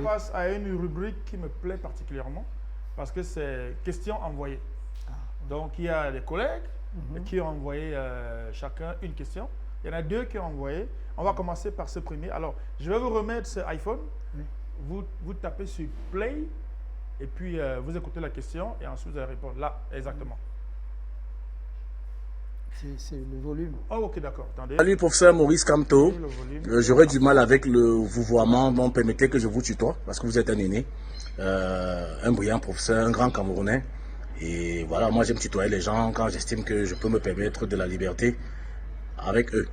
passe à une rubrique qui me plaît particulièrement parce que c'est questions envoyées. Donc, il y a des collègues qui ont envoyé chacun une question. Il y en a 2 qui ont envoyé. On va commencer par ce premier. Alors, je vais vous remettre ce iPhone. Vous tapez sur Play et puis vous écoutez la question et ensuite vous allez répondre. Là, exactement. C'est le volume. Oh, ok, d'accord. Attendez. Salut, professeur Maurice Kamto. J'aurais du mal avec le vouvoiement. Bon, permettez que je vous tutoie parce que vous êtes un aîné. Un brillant professeur, un grand Camerounais. Et voilà, moi j'aime tutoyer les gens quand j'estime que je peux me permettre de la liberté avec eux.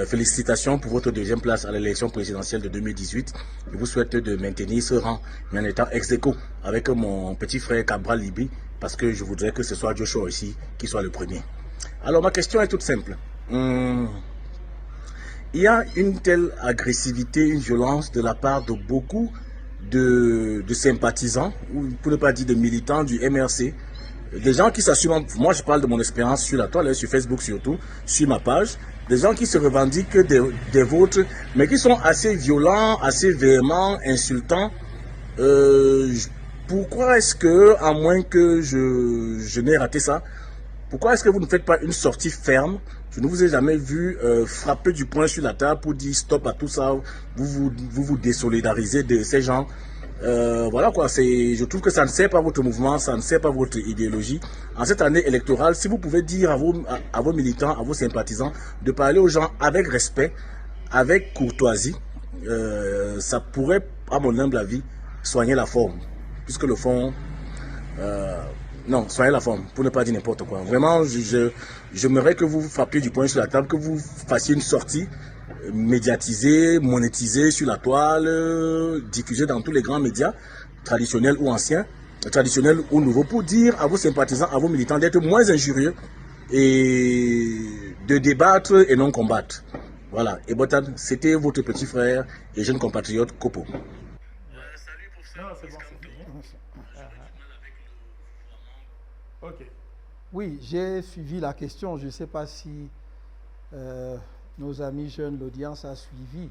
Félicitations pour votre 2e place à l'élection présidentielle de 2018. Je vous souhaite de maintenir ce rang, mais en étant ex-aequo avec mon petit frère Cabral Libi, parce que je voudrais que ce soit Joshua ici qui soit le premier. Alors ma question est toute simple. Il y a une telle agressivité, une violence de la part de beaucoup de sympathisants, ou pour ne pas dire de militants du MRC, des gens qui s'assument, moi je parle de mon expérience sur la toile, sur Facebook surtout, sur ma page, des gens qui se revendiquent des vôtres, mais qui sont assez violents, assez véhéments, insultants. Pourquoi est-ce que, à moins que je n'ai raté ça, pourquoi est-ce que vous ne faites pas une sortie ferme? Je ne vous ai jamais vu frapper du poing sur la table pour dire stop à tout ça, vous désolidarisez de ces gens. Voilà quoi, je trouve que ça ne sert pas votre mouvement, ça ne sert pas votre idéologie. En cette année électorale, si vous pouvez dire à vos militants, à vos sympathisants, de parler aux gens avec respect, avec courtoisie, ça pourrait, à mon humble avis, soigner la forme. Puisque le fond, non, soignez la forme, pour ne pas dire n'importe quoi. Vraiment, j'aimerais que vous frappiez du poing sur la table, que vous fassiez une sortie médiatisée, monétisée sur la toile, diffusée dans tous les grands médias, traditionnels ou anciens, traditionnels ou nouveaux, pour dire à vos sympathisants, à vos militants d'être moins injurieux et de débattre et non combattre. Voilà. Et Botan, c'était votre petit frère et jeune compatriote Kopo. Salut professeur. Non, c'est bon, c'est fini. Ok. Oui, j'ai suivi la question. Je ne sais pas si nos amis jeunes, l'audience a suivi.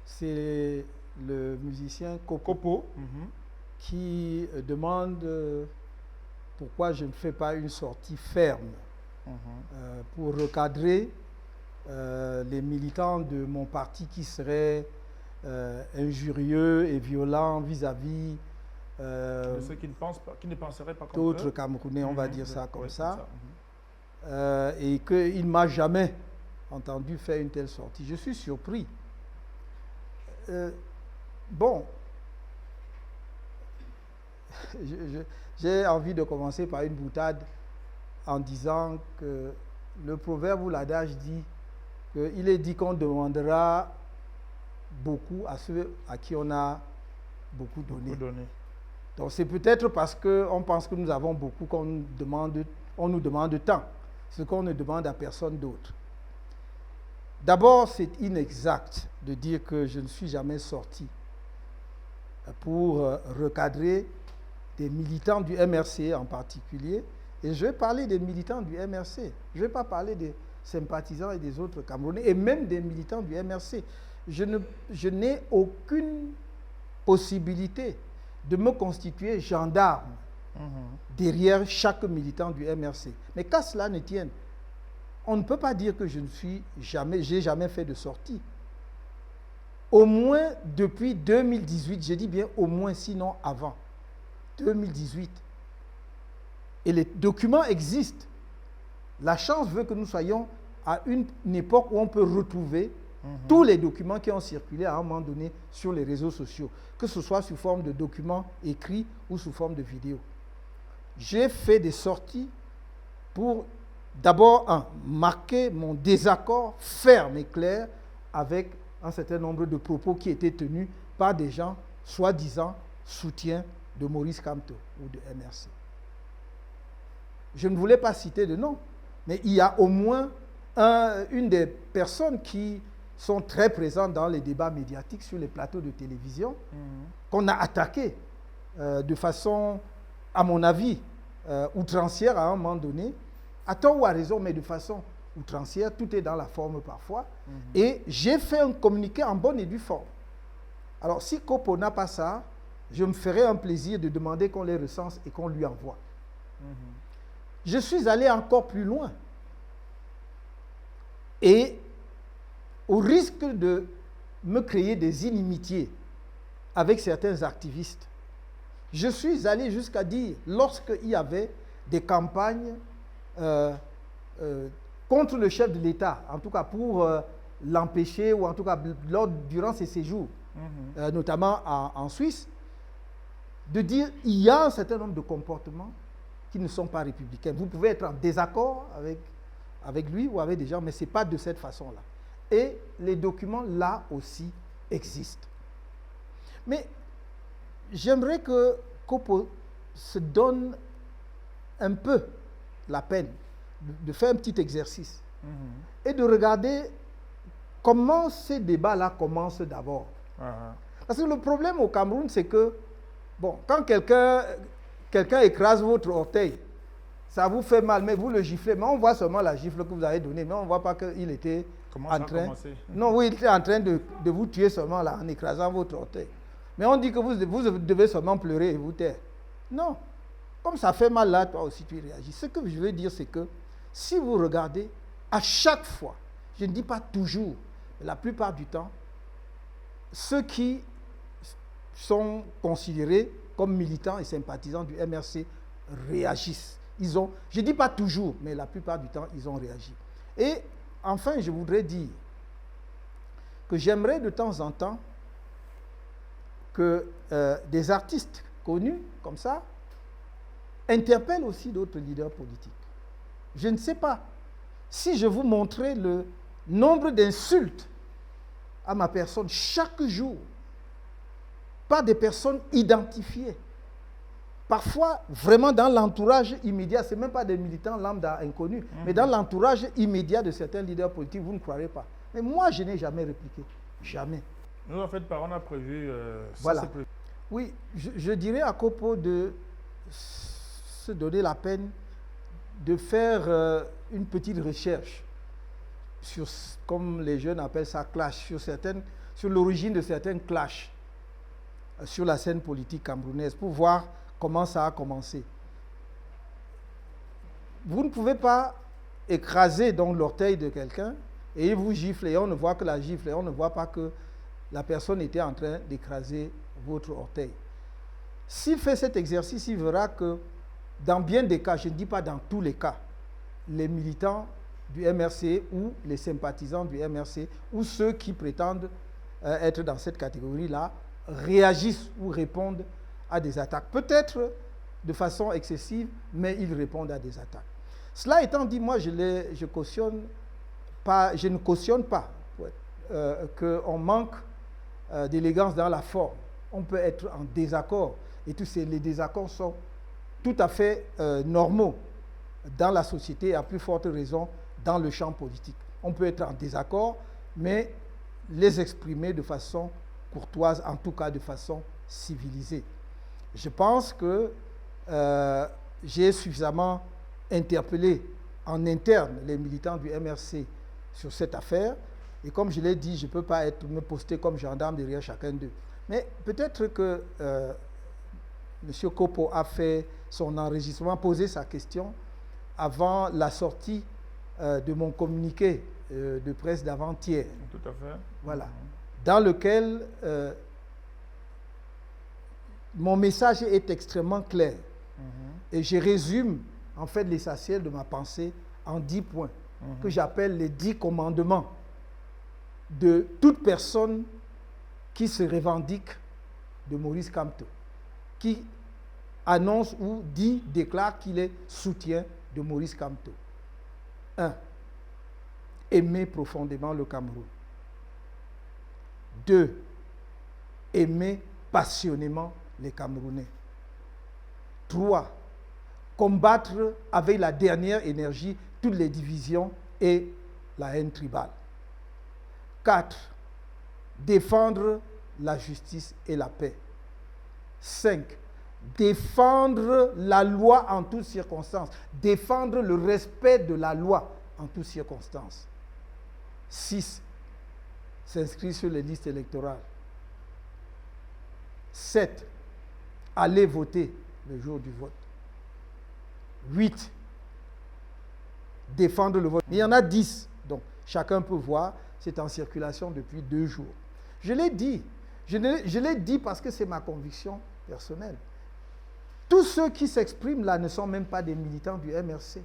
C'est le musicien Kopo qui demande pourquoi je ne fais pas une sortie ferme pour recadrer les militants de mon parti qui seraient injurieux et violents vis-à-vis de ceux qui ne penseraient pas comme d'autres Camerounais, on va dire ça comme ça. Et qu'il ne m'a jamais entendu faire une telle sortie. Je suis surpris. Bon, j'ai envie de commencer par une boutade en disant que le proverbe ou l'adage dit qu'il est dit qu'on demandera beaucoup à ceux à qui on a beaucoup donné. Donc c'est peut-être parce qu'on pense que nous avons beaucoup qu'on nous demande tant, ce qu'on ne demande à personne d'autre. D'abord, c'est inexact de dire que je ne suis jamais sorti pour recadrer des militants du MRC en particulier. Et je vais parler des militants du MRC. Je ne vais pas parler des sympathisants et des autres Camerounais, et même des militants du MRC. Je n'ai aucune possibilité de me constituer gendarme derrière chaque militant du MRC. Mais qu'à cela ne tienne, on ne peut pas dire que j'ai jamais fait de sortie. Au moins depuis 2018, je dis bien au moins, sinon avant 2018. Et les documents existent. La chance veut que nous soyons à une époque où on peut retrouver tous les documents qui ont circulé à un moment donné sur les réseaux sociaux, que ce soit sous forme de documents écrits ou sous forme de vidéos. J'ai fait des sorties pour d'abord marquer mon désaccord ferme et clair avec un certain nombre de propos qui étaient tenus par des gens soi-disant soutiens de Maurice Kamto ou de MRC. Je ne voulais pas citer de nom, mais il y a au moins une des personnes qui sont très présentes dans les débats médiatiques sur les plateaux de télévision, qu'on a attaqué de façon, à mon avis, outrancière à un moment donné, à tort ou à raison, mais de façon outrancière, tout est dans la forme parfois. Et j'ai fait un communiqué en bonne et due forme. Alors, si Kopo n'a pas ça, je me ferai un plaisir de demander qu'on les recense et qu'on lui envoie. Je suis allé encore plus loin. Et au risque de me créer des inimitiés avec certains activistes, je suis allé jusqu'à dire, lorsqu'il y avait des campagnes contre le chef de l'État, en tout cas pour l'empêcher, ou en tout cas durant ses séjours, notamment en Suisse, de dire il y a un certain nombre de comportements qui ne sont pas républicains. Vous pouvez être en désaccord avec lui ou avec des gens, mais ce n'est pas de cette façon-là. Et les documents, là aussi, existent. Mais j'aimerais que Kopo se donne un peu la peine de faire un petit exercice et de regarder comment ces débats-là commencent d'abord. Parce que le problème au Cameroun, c'est que, bon, quand quelqu'un écrase votre orteil, ça vous fait mal, mais vous le giflez. Mais on voit seulement la gifle que vous avez donnée, mais on ne voit pas qu'il était en train... Non, oui, il était en train de vous tuer seulement là, en écrasant votre orteil. Mais on dit que vous devez seulement pleurer et vous taire. Non. Comme ça fait mal là, toi aussi tu réagis. Ce que je veux dire, c'est que si vous regardez, à chaque fois, je ne dis pas toujours, mais la plupart du temps, ceux qui sont considérés comme militants et sympathisants du MRC réagissent. Je ne dis pas toujours, mais la plupart du temps, ils ont réagi. Et enfin, je voudrais dire que j'aimerais de temps en temps que des artistes connus comme ça interpellent aussi d'autres leaders politiques. Je ne sais pas si je vous montrais le nombre d'insultes à ma personne chaque jour par des personnes identifiées. Parfois, vraiment dans l'entourage immédiat, ce n'est même pas des militants lambda inconnus, mais dans l'entourage immédiat de certains leaders politiques, vous ne croirez pas. Mais moi, je n'ai jamais répliqué. Jamais. Nous, en fait, on a prévu... voilà. Oui, je dirais à Kopo de se donner la peine de faire une petite recherche sur, comme les jeunes appellent ça, clash, sur l'origine de certains clashs sur la scène politique camerounaise, pour voir comment ça a commencé. Vous ne pouvez pas écraser donc l'orteil de quelqu'un et il vous gifle et on ne voit que la gifle et on ne voit pas que la personne était en train d'écraser votre orteil. S'il fait cet exercice, il verra que dans bien des cas, je ne dis pas dans tous les cas, les militants du MRC ou les sympathisants du MRC ou ceux qui prétendent être dans cette catégorie-là réagissent ou répondent à des attaques. Peut-être de façon excessive, mais ils répondent à des attaques. Cela étant dit, moi, je ne cautionne pas qu'on manque d'élégance dans la forme. On peut être en désaccord, et tous les désaccords sont tout à fait normaux dans la société, et à plus forte raison dans le champ politique. On peut être en désaccord, mais les exprimer de façon courtoise, en tout cas de façon civilisée. Je pense que j'ai suffisamment interpellé en interne les militants du MRC sur cette affaire. Et comme je l'ai dit, je ne peux pas me poster comme gendarme derrière chacun d'eux. Mais peut-être que M. Kopo a fait son enregistrement, posé sa question avant la sortie de mon communiqué de presse d'avant-hier. Tout à fait. Voilà. Dans lequel mon message est extrêmement clair. Et je résume en fait l'essentiel de ma pensée en 10 points, que j'appelle les 10 commandements de toute personne qui se revendique de Maurice Kamto, qui annonce ou déclare qu'il est soutien de Maurice Kamto. 1. Aimer profondément le Cameroun. 2. Aimer passionnément les Camerounais. 3. Combattre avec la dernière énergie toutes les divisions et la haine tribale. 4. Défendre la justice et la paix. 5. Défendre la loi en toutes circonstances. Défendre le respect de la loi en toutes circonstances. 6. S'inscrire sur les listes électorales. 7. aller voter le jour du vote. 8 défendre le vote. Il y en a 10, donc chacun peut voir, c'est en circulation depuis 2 jours. Je l'ai dit, je l'ai dit parce que c'est ma conviction personnelle. Tous ceux qui s'expriment là ne sont même pas des militants du MRC.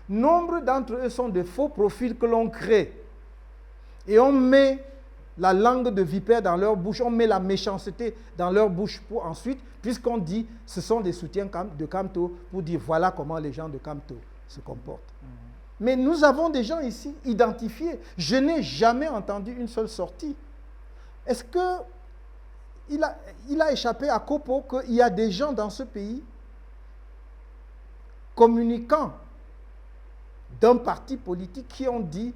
Nombre d'entre eux sont de faux profils que l'on crée. Et on met la langue de vipère dans leur bouche, on met la méchanceté dans leur bouche pour ensuite, puisqu'on dit ce sont des soutiens de Kamto, pour dire voilà comment les gens de Kamto se comportent. Mais nous avons des gens ici identifiés. Je n'ai jamais entendu une seule sortie. Est-ce qu'il a échappé à Kopo qu'il y a des gens dans ce pays communiquant d'un parti politique qui ont dit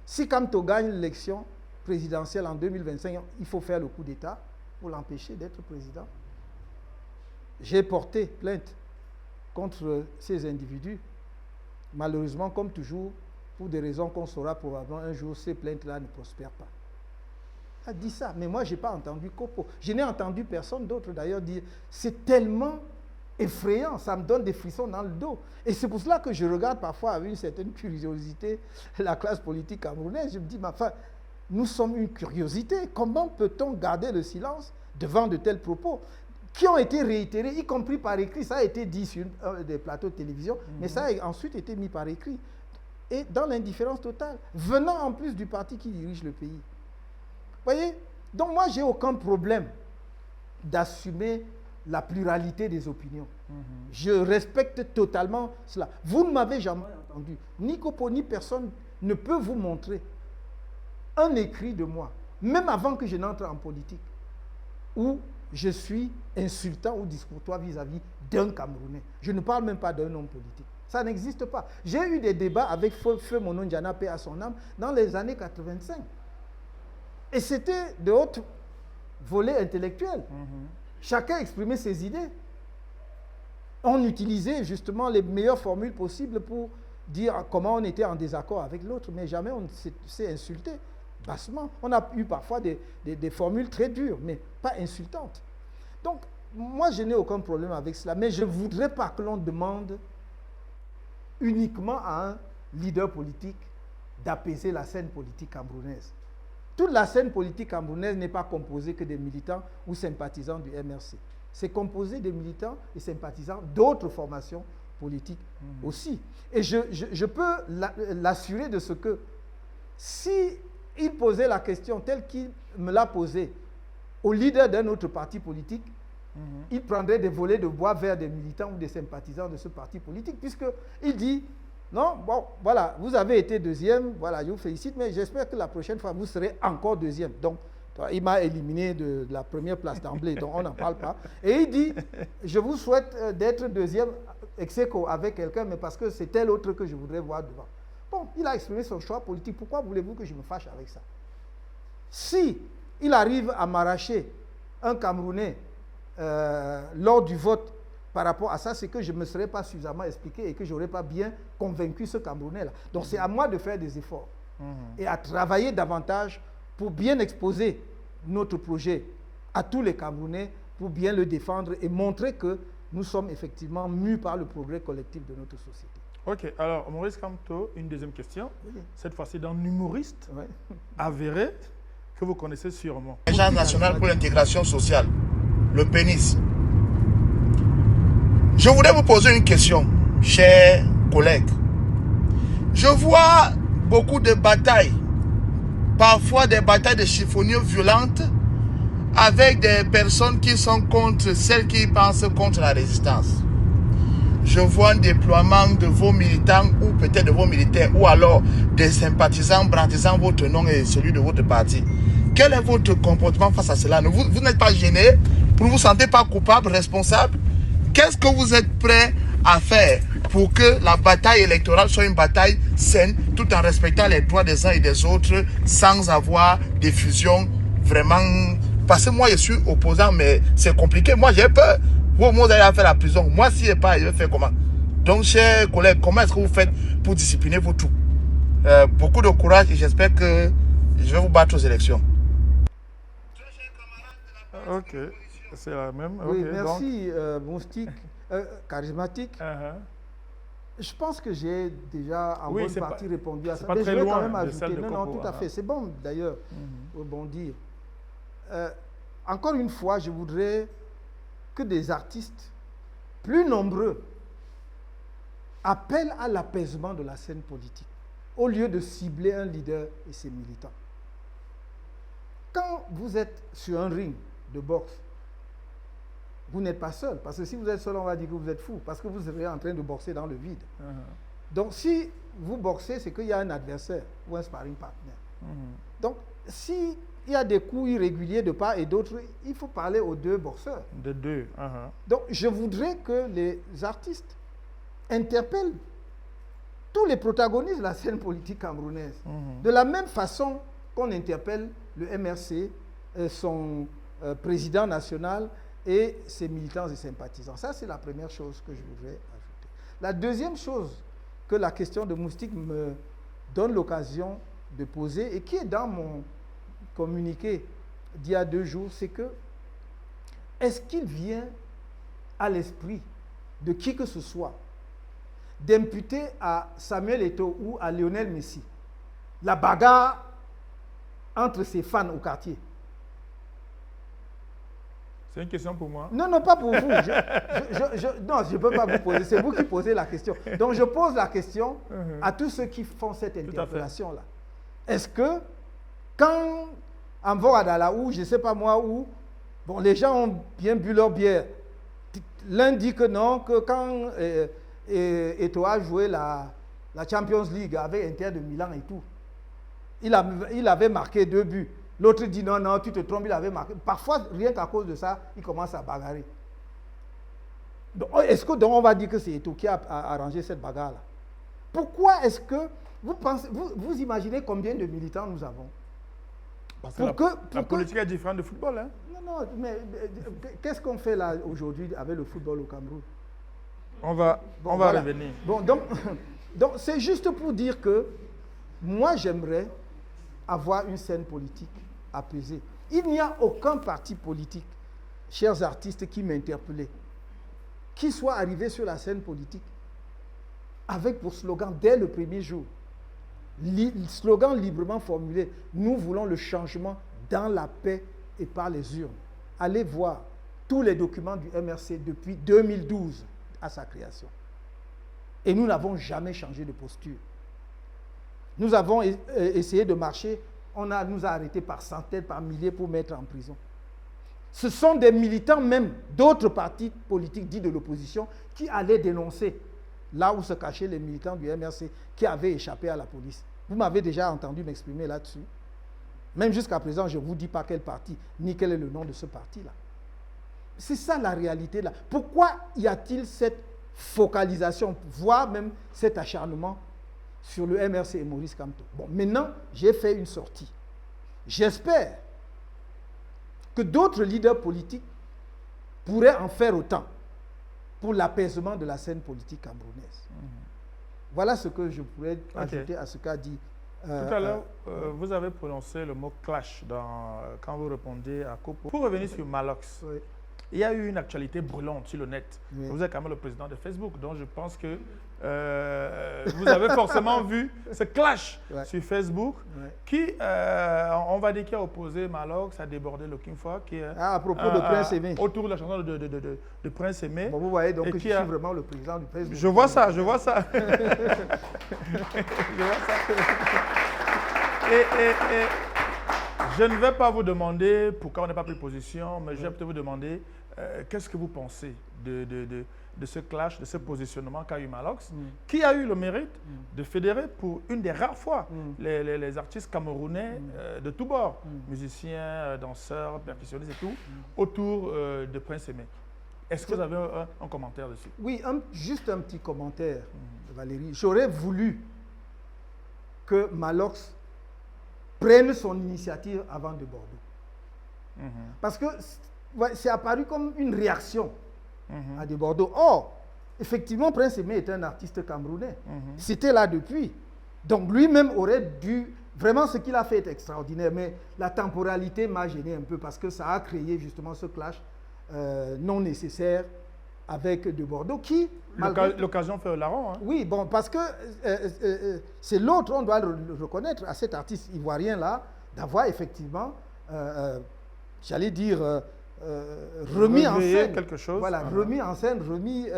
si Kamto gagne l'élection présidentielle en 2025, il faut faire le coup d'État pour l'empêcher d'être président. J'ai porté plainte contre ces individus. Malheureusement, comme toujours, pour des raisons qu'on saura probablement un jour, ces plaintes-là ne prospèrent pas. Il a dit ça, mais moi, je n'ai pas entendu Kopo. Je n'ai entendu personne d'autre d'ailleurs dire c'est tellement effrayant, ça me donne des frissons dans le dos. Et c'est pour cela que je regarde parfois avec une certaine curiosité la classe politique camerounaise. Je me dis, mais enfin, nous sommes une curiosité. Comment peut-on garder le silence devant de tels propos qui ont été réitérés, y compris par écrit? Ça a été dit sur des plateaux de télévision, mais ça a ensuite été mis par écrit. Et dans l'indifférence totale, venant en plus du parti qui dirige le pays. Vous voyez? Donc moi, je n'ai aucun problème d'assumer la pluralité des opinions. Je respecte totalement cela. Vous ne m'avez jamais entendu. Ni Kopo, ni personne ne peut vous montrer un écrit de moi, même avant que je n'entre en politique, où je suis insultant ou discourtois vis-à-vis d'un Camerounais. Je ne parle même pas d'un homme politique. Ça n'existe pas. J'ai eu des débats avec Feu Monon Diana, paix à son âme, dans les années 85. Et c'était de haute volée intellectuelle. Chacun exprimait ses idées. On utilisait justement les meilleures formules possibles pour dire comment on était en désaccord avec l'autre, mais jamais on s'est insulté bassement. On a eu parfois des formules très dures, mais pas insultantes. Donc, moi, je n'ai aucun problème avec cela, mais je ne voudrais pas que l'on demande uniquement à un leader politique d'apaiser la scène politique camerounaise. Toute la scène politique camerounaise n'est pas composée que des militants ou sympathisants du MRC. C'est composé des militants et sympathisants d'autres formations politiques aussi. Et je peux l'assurer de ce que si il posait la question telle qu'il me l'a posée au leader d'un autre parti politique, il prendrait des volets de bois vers des militants ou des sympathisants de ce parti politique, puisqu'il dit non, bon, voilà, vous avez été deuxième, voilà, je vous félicite, mais j'espère que la prochaine fois, vous serez encore deuxième. Donc, il m'a éliminé de la première place d'emblée, donc on n'en parle pas. Et il dit, je vous souhaite d'être deuxième ex aequo avec quelqu'un, mais parce que c'est tel autre que je voudrais voir devant. Bon, il a exprimé son choix politique. Pourquoi voulez-vous que je me fâche avec ça? Si il arrive à m'arracher un Camerounais lors du vote par rapport à ça, c'est que je ne me serais pas suffisamment expliqué et que je n'aurais pas bien convaincu ce Camerounais-là. Donc c'est à moi de faire des efforts et à travailler davantage pour bien exposer notre projet à tous les Camerounais, pour bien le défendre et montrer que nous sommes effectivement mus par le progrès collectif de notre société. Ok, alors Maurice Kamto, une deuxième question. Oui. Cette fois-ci d'un humoriste avéré que vous connaissez sûrement. L'Agence nationale pour l'intégration sociale, le PENIS. Je voudrais vous poser une question, chers collègues. Je vois beaucoup de batailles, parfois des batailles de chiffonniers violentes avec des personnes qui sont contre celles qui pensent contre la résistance. Je vois un déploiement de vos militants ou peut-être de vos militaires ou alors des sympathisants brandissant votre nom et celui de votre parti. Quel est votre comportement face à cela? Vous n'êtes pas gêné? Vous ne vous sentez pas coupable, responsable? Qu'est-ce que vous êtes prêt à faire pour que la bataille électorale soit une bataille saine tout en respectant les droits des uns et des autres sans avoir des fusions vraiment... Parce que moi je suis opposant mais c'est compliqué. Moi j'ai peur. Vous allez faire la prison. Moi si je n'ai pas, je vais faire comment? Donc chers collègues, comment est-ce que vous faites pour discipliner vos troupes? Beaucoup de courage et j'espère que je vais vous battre aux élections. Ok. C'est la même. Oui, Ok, merci, Moustique, charismatique. Je pense que j'ai déjà en bonne partie répondu à ça. Mais je vais quand même de ajouter. celle de Non, Coco, tout à fait. C'est bon, d'ailleurs, rebondir. Encore une fois, je voudrais que des artistes plus nombreux appellent à l'apaisement de la scène politique, au lieu de cibler un leader et ses militants. Quand vous êtes sur un ring de boxe, vous n'êtes pas seul. Parce que si vous êtes seul, on va dire que vous êtes fou. Parce que vous serez en train de boxer dans le vide. Donc, si vous boxez, c'est qu'il y a un adversaire ou un sparring partner. Donc, s'il y a des coups irréguliers de part et d'autre, il faut parler aux deux boxeurs. De deux. Donc, je voudrais que les artistes interpellent tous les protagonistes de la scène politique camerounaise. De la même façon qu'on interpelle le MRC, son président national et ses militants et sympathisants. Ça, c'est la première chose que je voudrais ajouter. La deuxième chose que la question de Moustique me donne l'occasion de poser et qui est dans mon communiqué d'il y a 2 jours, c'est que est-ce qu'il vient à l'esprit de qui que ce soit d'imputer à Samuel Eto'o ou à Lionel Messi la bagarre entre ses fans au quartier? C'est une question pour moi? Non, pas pour vous. Non, je ne peux pas vous poser. C'est vous qui posez la question. Donc, je pose la question à tous ceux qui font cette interpellation-là. Est-ce que, quand en Voradala ou je ne sais pas moi où, bon, les gens ont bien bu leur bière, l'un dit que non, que quand Eto'o a joué la Champions League avec Inter de Milan et tout, il avait marqué 2 buts. L'autre dit non, tu te trompes, il avait marqué. Parfois, rien qu'à cause de ça, il commence à bagarrer. Est-ce que donc on va dire que c'est Eto'o qui a arrangé cette bagarre-là? Pourquoi est-ce que vous imaginez combien de militants nous avons? Parce que la politique est différente du football. Hein? Non, mais qu'est-ce qu'on fait là aujourd'hui avec le football au Cameroun? On va revenir. Bon, donc c'est juste pour dire que moi, j'aimerais avoir une scène politique apaisée. Il n'y a aucun parti politique, chers artistes, qui m'interpellait, qui soit arrivé sur la scène politique avec pour slogan, dès le premier jour, slogan librement formulé, nous voulons le changement dans la paix et par les urnes. Allez voir tous les documents du MRC depuis 2012 à sa création. Et nous n'avons jamais changé de posture. Nous avons essayé de marcher, nous a arrêtés par centaines, par milliers pour mettre en prison. Ce sont des militants même d'autres partis politiques dits de l'opposition qui allaient dénoncer là où se cachaient les militants du MRC qui avaient échappé à la police. Vous m'avez déjà entendu m'exprimer là-dessus. Même jusqu'à présent, je ne vous dis pas quel parti, ni quel est le nom de ce parti-là. C'est ça la réalité là. Pourquoi y a-t-il cette focalisation, voire même cet acharnement sur le MRC et Maurice Kamto? Bon, maintenant, j'ai fait une sortie. J'espère que d'autres leaders politiques pourraient en faire autant pour l'apaisement de la scène politique camerounaise. Voilà ce que je pourrais ajouter à ce qu'a dit. Tout à l'heure, vous avez prononcé le mot clash quand vous répondiez à Copo. Pour revenir sur Malox, il y a eu une actualité brûlante sur le net. Vous êtes quand même le président de Facebook, donc je pense que vous avez forcément vu ce clash sur Facebook qui, on va dire, qui a opposé Malox, a débordé le King Fois, qui à propos de Prince Aimé. Autour de la chanson de Prince Aimé. Bon, vous voyez, donc je suis vraiment le président du Facebook. Je vois ça. Je vois ça. Et je ne vais pas vous demander pourquoi on n'a pas pris position, mais je vais peut-être vous demander qu'est-ce que vous pensez de ce clash, de ce positionnement qu'a eu Malox, qui a eu le mérite de fédérer pour une des rares fois les artistes camerounais de tous bords, musiciens, danseurs, percussionnistes et tout, autour de Prince Aimé. Est-ce que vous avez un commentaire dessus? Oui, juste un petit commentaire, Valérie. J'aurais voulu que Malox prenne son initiative avant de Bordeaux. Parce que c'est apparu comme une réaction à de Bordeaux. Or, effectivement, Prince Aimé est un artiste camerounais. C'était là depuis. Donc lui-même aurait dû... Vraiment, ce qu'il a fait est extraordinaire. Mais la temporalité m'a gêné un peu parce que ça a créé justement ce clash non nécessaires avec de Bordeaux qui... L'occasion fait la ronde. Hein. Oui, bon, parce que c'est l'autre, on doit le reconnaître à cet artiste ivoirien-là, d'avoir effectivement, j'allais dire, remis en scène quelque chose. Voilà, remis en scène, remis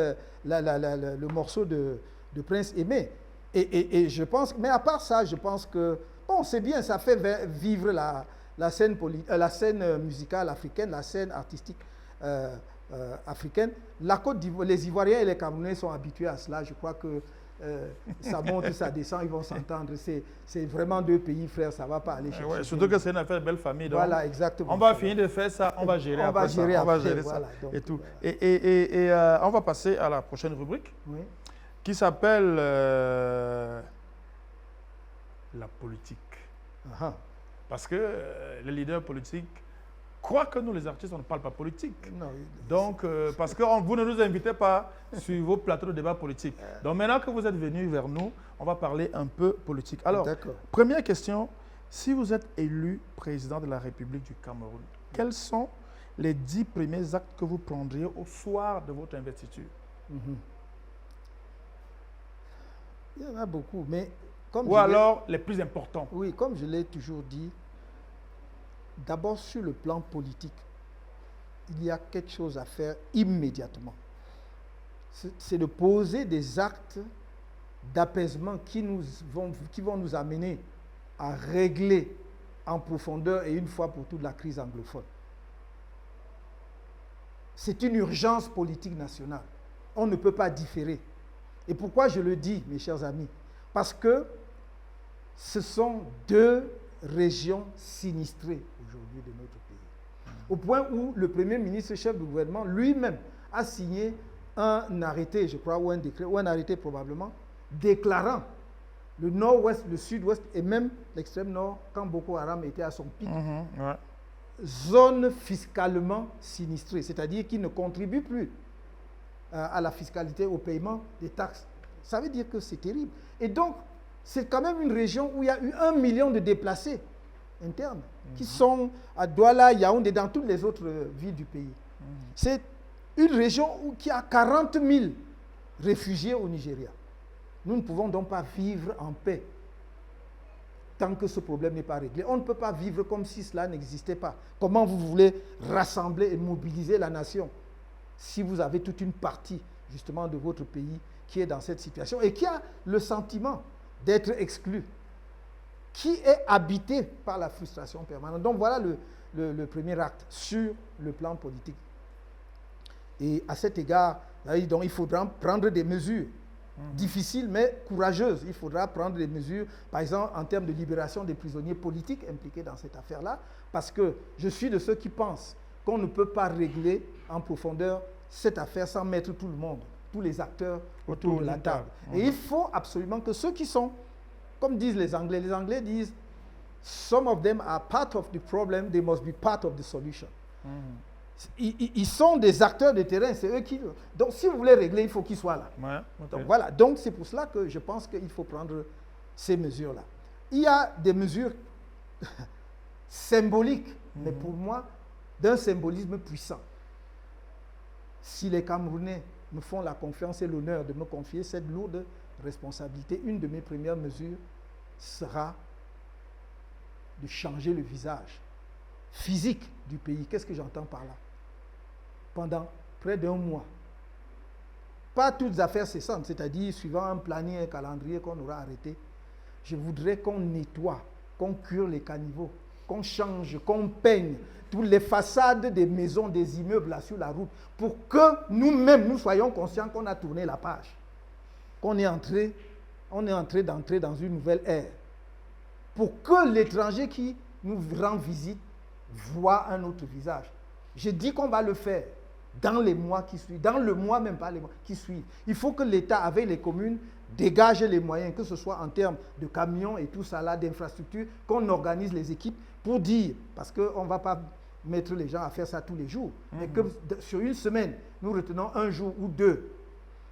le morceau de Prince Aimé. Et je pense, mais à part ça, je pense que, bon, c'est bien, ça fait vivre la scène musicale africaine, la scène artistique africaine. La Côte d'Ivoire, les Ivoiriens et les Camerounais sont habitués à cela. Je crois que ça monte, ça descend, ils vont s'entendre. C'est vraiment deux pays frères, ça ne va pas aller chercher. Ouais, surtout que c'est une affaire de belle famille. Donc voilà, exactement. On va finir de faire ça, on va gérer après ça. On va gérer ça et tout. Et on va passer à la prochaine rubrique qui s'appelle la politique. Parce que les leaders politiques croient que nous, les artistes, on ne parle pas politique. Non, donc, parce que vous ne nous invitez pas sur vos plateaux de débat politique. Donc, maintenant que vous êtes venus vers nous, on va parler un peu politique. Alors, première question, si vous êtes élu président de la République du Cameroun, quels sont les 10 premiers actes que vous prendriez au soir de votre investiture? Il y en a beaucoup, mais comme alors les plus importants. Oui, comme je l'ai toujours dit, d'abord sur le plan politique, il y a quelque chose à faire immédiatement. C'est de poser des actes d'apaisement qui vont nous amener à régler en profondeur et une fois pour toutes la crise anglophone. C'est une urgence politique nationale. On ne peut pas différer. Et pourquoi je le dis, mes chers amis? Parce que ce sont deux régions sinistrées aujourd'hui de notre pays. Au point où le Premier ministre, chef du gouvernement, lui-même a signé un arrêté, je crois, ou un décret, ou un arrêté probablement, déclarant le nord-ouest, le sud-ouest et même l'extrême nord, quand Boko Haram était à son pic, zone fiscalement sinistrée, c'est-à-dire qui ne contribue plus à la fiscalité, au paiement des taxes. Ça veut dire que c'est terrible. Et donc, c'est quand même une région où il y a eu 1 million de déplacés internes qui sont à Douala, Yaoundé, dans toutes les autres villes du pays. C'est une région qui a 40 000 réfugiés au Nigeria. Nous ne pouvons donc pas vivre en paix tant que ce problème n'est pas réglé. On ne peut pas vivre comme si cela n'existait pas. Comment vous voulez rassembler et mobiliser la nation si vous avez toute une partie justement de votre pays qui est dans cette situation et qui a le sentiment d'être exclu, qui est habité par la frustration permanente. Donc voilà le premier acte sur le plan politique. Et à cet égard, donc, il faudra prendre des mesures difficiles mais courageuses. Il faudra prendre des mesures, par exemple, en termes de libération des prisonniers politiques impliqués dans cette affaire-là, parce que je suis de ceux qui pensent qu'on ne peut pas régler en profondeur cette affaire sans mettre tout le monde, tous les acteurs autour de la table. Et il faut absolument que ceux qui sont, comme disent les Anglais disent « Some of them are part of the problem, they must be part of the solution ». Ils sont des acteurs de terrain, c'est eux qui... Donc si vous voulez régler, il faut qu'ils soient là. Donc voilà, donc c'est pour cela que je pense qu'il faut prendre ces mesures-là. Il y a des mesures symboliques, mais pour moi, d'un symbolisme puissant. Si les Camerounais me font la confiance et l'honneur de me confier cette lourde responsabilité, une de mes premières mesures sera de changer le visage physique du pays. Qu'est-ce que j'entends par là? Pendant près d'1 mois. Pas toutes affaires cessantes, c'est-à-dire suivant un planning, un calendrier qu'on aura arrêté. Je voudrais qu'on nettoie, qu'on cure les caniveaux, qu'on change, qu'on peigne toutes les façades des maisons, des immeubles là sur la route, pour que nous-mêmes, nous soyons conscients qu'on a tourné la page, qu'on est entré d'entrer dans une nouvelle ère, pour que l'étranger qui nous rend visite voit un autre visage. Je dis qu'on va le faire dans les mois qui suivent, dans le mois même pas les mois qui suivent. Il faut que l'État, avec les communes, dégage les moyens, que ce soit en termes de camions et tout ça là, d'infrastructures, qu'on organise les équipes pour dire, parce qu'on ne va pas mettre les gens à faire ça tous les jours, mais que sur une semaine, nous retenons 1 jour ou 2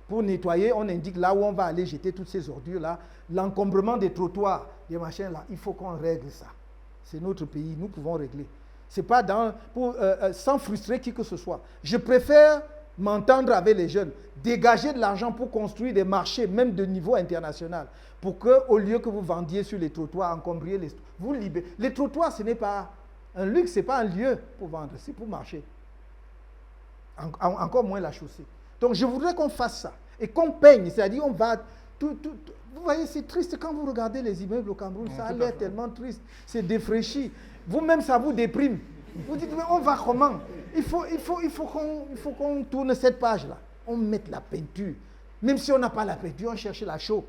pour nettoyer, on indique là où on va aller jeter toutes ces ordures là, l'encombrement des trottoirs, des machins là, il faut qu'on règle ça. C'est notre pays, nous pouvons régler. C'est pas sans frustrer qui que ce soit. Je préfère m'entendre avec les jeunes, dégager de l'argent pour construire des marchés, même de niveau international, pour que, au lieu que vous vendiez sur les trottoirs, encombriez vous libérez. Les trottoirs, ce n'est pas un luxe, ce n'est pas un lieu pour vendre, c'est pour marcher. Encore moins la chaussée. Donc, je voudrais qu'on fasse ça et qu'on peigne, c'est-à-dire on va... vous voyez, c'est triste quand vous regardez les immeubles au Cameroun, ça a l'air tellement triste, c'est défraîchi. Vous-même, ça vous déprime. Vous dites, mais on va comment? Il faut qu'on tourne cette page-là. On mette la peinture. Même si on n'a pas la peinture, on cherche la chaux.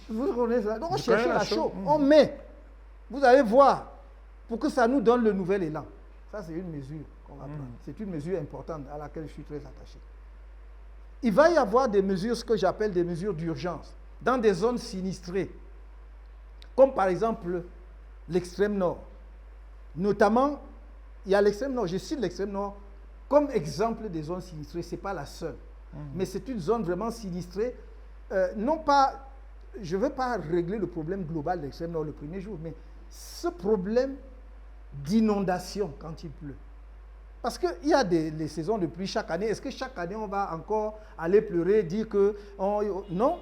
Vous connaissez ça? Donc on cherche la chaux. On met. Vous allez voir. Pour que ça nous donne le nouvel élan. Ça, c'est une mesure qu'on va prendre. C'est une mesure importante à laquelle je suis très attaché. Il va y avoir des mesures, ce que j'appelle des mesures d'urgence, dans des zones sinistrées. Comme par exemple l'extrême nord. Notamment, il y a l'extrême nord, je cite l'extrême nord comme exemple des zones sinistrées, ce n'est pas la seule. Mais c'est une zone vraiment sinistrée. Non pas, je ne veux pas régler le problème global de l'extrême nord le premier jour, mais ce problème d'inondation quand il pleut. Parce qu'il y a les saisons de pluie chaque année. Est-ce que chaque année, on va encore aller pleurer, dire que... non,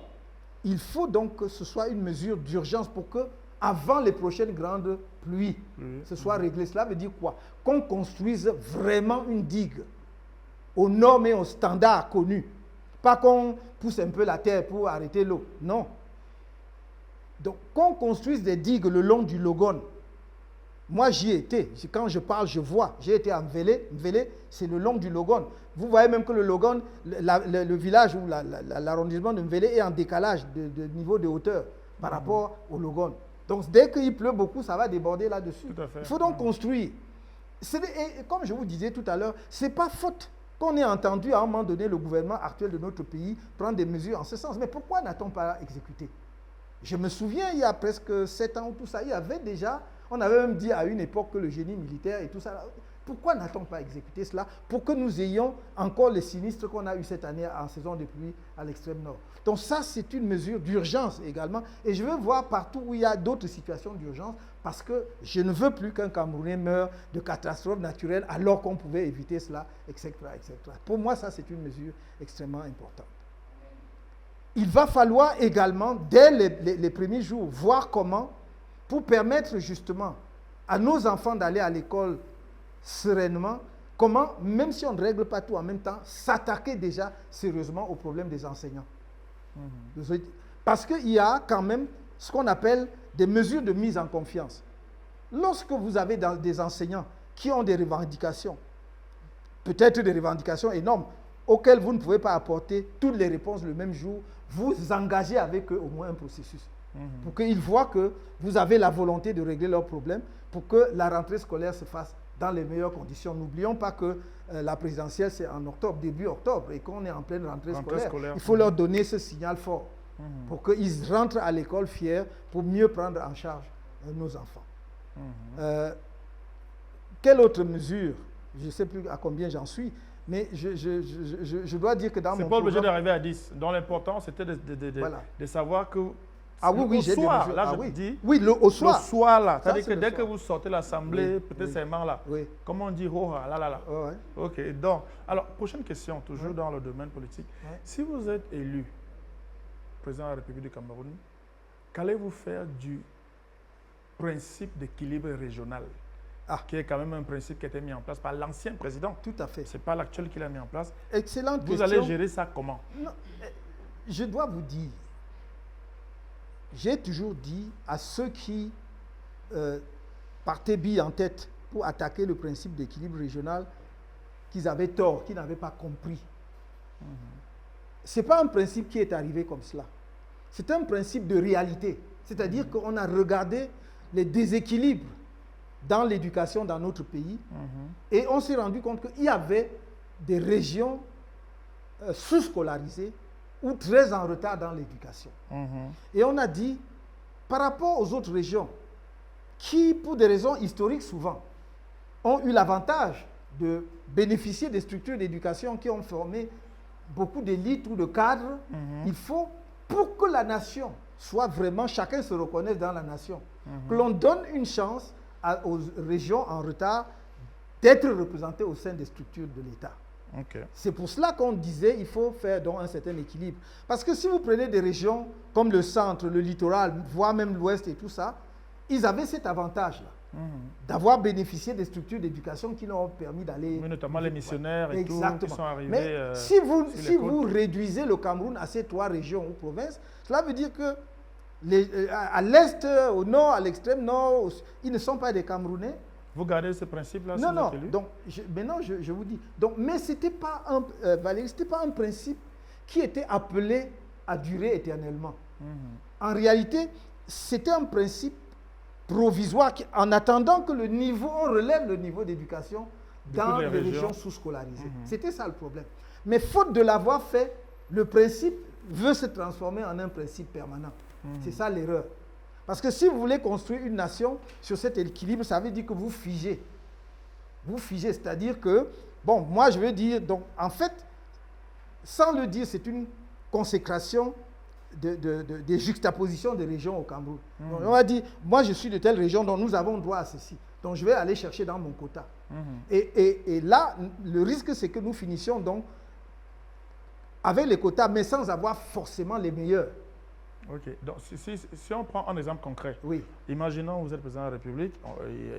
il faut donc que ce soit une mesure d'urgence pour que avant les prochaines grandes pluies, ce soit réglé. Cela veut dire quoi? Qu'on construise vraiment une digue aux normes et aux standards connus. Pas qu'on pousse un peu la terre pour arrêter l'eau. Non. Donc, qu'on construise des digues le long du Logone. Moi, j'y étais. Quand je parle, je vois. J'ai été à Mvélé. Mvélé, c'est le long du Logone. Vous voyez même que le Logone, le village ou l'arrondissement de Mvélé est en décalage de niveau de hauteur par rapport au Logone. Donc, dès qu'il pleut beaucoup, ça va déborder là-dessus. Il faut donc construire. Et comme je vous disais tout à l'heure, ce n'est pas faute qu'on ait entendu à un moment donné le gouvernement actuel de notre pays prendre des mesures en ce sens. Mais pourquoi n'a-t-on pas exécuté? Je me souviens, il y a presque 7 ans ou tout ça, il y avait déjà, on avait même dit à une époque que le génie militaire et tout ça, pourquoi n'a-t-on pas exécuté cela pour que nous ayons encore les sinistres qu'on a eu cette année en saison de pluie à l'extrême nord? Donc ça, c'est une mesure d'urgence également. Et je veux voir partout où il y a d'autres situations d'urgence parce que je ne veux plus qu'un Camerounais meure de catastrophes naturelles alors qu'on pouvait éviter cela, etc., etc. Pour moi, ça, c'est une mesure extrêmement importante. Il va falloir également, dès les premiers jours, voir comment, pour permettre justement à nos enfants d'aller à l'école sereinement, comment, même si on ne règle pas tout en même temps, s'attaquer déjà sérieusement au problème des enseignants. Parce qu'il y a quand même ce qu'on appelle des mesures de mise en confiance. Lorsque vous avez des enseignants qui ont des revendications, peut-être des revendications énormes, auxquelles vous ne pouvez pas apporter toutes les réponses le même jour, vous engagez avec eux au moins un processus. Pour qu'ils voient que vous avez la volonté de régler leurs problèmes, pour que la rentrée scolaire se fasse dans les meilleures conditions. N'oublions pas que la présidentielle, c'est en octobre, début octobre, et qu'on est en pleine rentrée scolaire. Il faut leur donner ce signal fort pour qu'ils rentrent à l'école fiers pour mieux prendre en charge nos enfants. Quelle autre mesure? Je ne sais plus à combien j'en suis, mais je dois dire que dans mon programme... C'est pas obligé d'arriver à 10. Donc l'important, c'était de savoir que... Ah oui, j'ai des mesures. Là, je dis, oui, au soir. Le soir, là. C'est-à-dire que dès que vous sortez l'Assemblée, peut-être c'est là. Oui. Comment on dit, oh, là. Ouais. OK, donc, alors, prochaine question, toujours dans le domaine politique. Si vous êtes élu président de la République du Cameroun, qu'allez-vous faire du principe d'équilibre régional, qui est quand même un principe qui a été mis en place par l'ancien président? Tout à fait. Ce n'est pas l'actuel qui l'a mis en place. Excellente question. Vous allez gérer ça comment? Non, je dois vous dire, j'ai toujours dit à ceux qui partaient billes en tête pour attaquer le principe d'équilibre régional qu'ils avaient tort, qu'ils n'avaient pas compris. Ce n'est pas un principe qui est arrivé comme cela. C'est un principe de réalité. C'est-à-dire qu'on a regardé les déséquilibres dans l'éducation dans notre pays et on s'est rendu compte qu'il y avait des régions sous-scolarisées ou très en retard dans l'éducation. Et on a dit, par rapport aux autres régions, qui, pour des raisons historiques souvent, ont eu l'avantage de bénéficier des structures d'éducation qui ont formé beaucoup d'élites ou de cadres, il faut, pour que la nation soit vraiment, chacun se reconnaisse dans la nation, que l'on donne une chance aux régions en retard d'être représentées au sein des structures de l'État. Ok. C'est pour cela qu'on disait qu'il faut faire donc un certain équilibre. Parce que si vous prenez des régions comme le centre, le littoral, voire même l'ouest et tout ça, ils avaient cet avantage-là, d'avoir bénéficié des structures d'éducation qui leur ont permis d'aller... Mais notamment les missionnaires et Exactement. tout, qui sont arrivés... Mais si vous côtes. réduisez le Cameroun à ces 3 régions ou provinces, cela veut dire que à l'est, au nord, à l'extrême nord, ils ne sont pas des Camerounais. Vous gardez ce principe-là? Non, non. Donc, maintenant, je vous dis. Donc, mais ce n'était pas, Valérie, c'était pas un principe qui était appelé à durer éternellement. En réalité, c'était un principe provisoire qui, en attendant que on relève le niveau d'éducation dans les régions sous-scolarisées. C'était ça le problème. Mais faute de l'avoir fait, le principe veut se transformer en un principe permanent. C'est ça l'erreur. Parce que si vous voulez construire une nation sur cet équilibre, ça veut dire que vous figez. Vous figez, c'est-à-dire que, bon, moi je veux dire, donc en fait, sans le dire, c'est une consécration des juxtapositions des régions au Cameroun. Donc, on va dire, moi je suis de telle région, donc nous avons droit à ceci. Donc je vais aller chercher dans mon quota. Et là, le risque, c'est que nous finissions donc avec les quotas, mais sans avoir forcément les meilleurs. Ok. Donc, si on prend un exemple concret, oui. Imaginons vous êtes président de la République,